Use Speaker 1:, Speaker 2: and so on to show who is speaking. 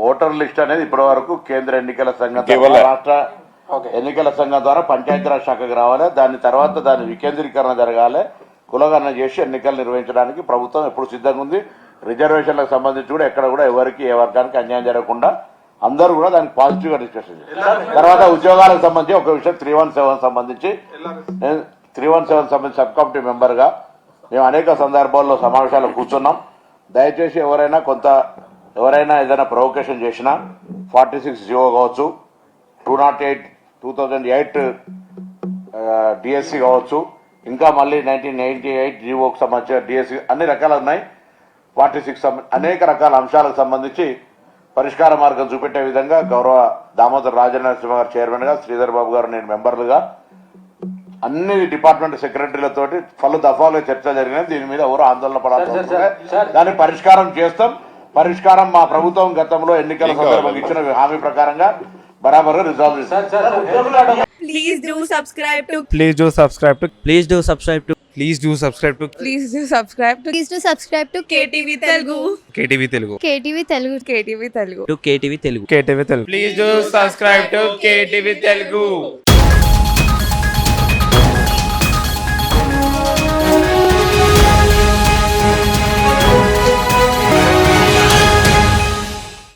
Speaker 1: Voter list అనేది ఇప్పటి వరకు కేంద్ర ఎన్నికల సంఘం రాష్ట్ర ఎన్నికల సంఘం ద్వారా పంచాయతీరాజ్ శాఖకు రావాలి. దాని తర్వాత దాని వికేంద్రీకరణ జరగాలి. కులగణన చేసి ఎన్నికలు నిర్వహించడానికి ప్రభుత్వం ఎప్పుడు సిద్ధంగా ఉంది. రిజర్వేషన్లకు సంబంధించి కూడా ఎక్కడ కూడా ఎవరికి ఏ వర్గానికి అన్యాయం జరగకుండా అందరూ కూడా దానికి పాజిటివ్ గా డిస్కషన్ చేస్తారు. తర్వాత ఉద్యోగాలకు సంబంధించి ఒక విషయం 317 సంబంధించి 317 సంబంధించి సబ్ కమిటీ మెంబర్ గా మేము అనేక సందర్భాల్లో సమావేశాలు కూర్చున్నాం. దయచేసి ఎవరైనా ఏదైనా ప్రొవోకేషన్ చేసినా 46 జీవో కావచ్చు, 2008 డిఎస్సి కావచ్చు, ఇంకా మళ్ళీ 1998 జీవోకి సంబంధించిన డిఎస్సి అన్ని రకాలు ఉన్నాయి. 46 అనేక రకాల అంశాలకు సంబంధించి పరిష్కార మార్గం చూపెట్టే విధంగా గౌరవ దామోదర్ రాజనరసింహ గారు చైర్మన్ గా, శ్రీధర్ బాబు గారు నేను మెంబర్లుగా అన్ని డిపార్ట్మెంట్ సెక్రటరీలతోటి పలు దఫాలుగా చర్చ జరిగినది. దీని మీద ఎవరు ఆందోళన పడాల్సి దాన్ని పరిష్కారం చేస్తాం. పరిష్కారం మా ప్రభుత్వం గతంలో ఎన్నికల సందర్భంగా ఇచ్చిన హామీ ప్రకారంగా బరాబర్ రిజాల్వ్ చేస్తాం.
Speaker 2: Please do subscribe to.
Speaker 3: Please do subscribe to.
Speaker 4: Please do subscribe to.
Speaker 3: Please do subscribe to.
Speaker 2: Please do subscribe to.
Speaker 5: Please do subscribe to
Speaker 2: KTV Telugu.
Speaker 3: KTV Telugu.
Speaker 5: KTV Telugu.
Speaker 2: KTV Telugu.
Speaker 4: To KTV Telugu.
Speaker 3: KTV Telugu. Please do subscribe to KTV Telugu.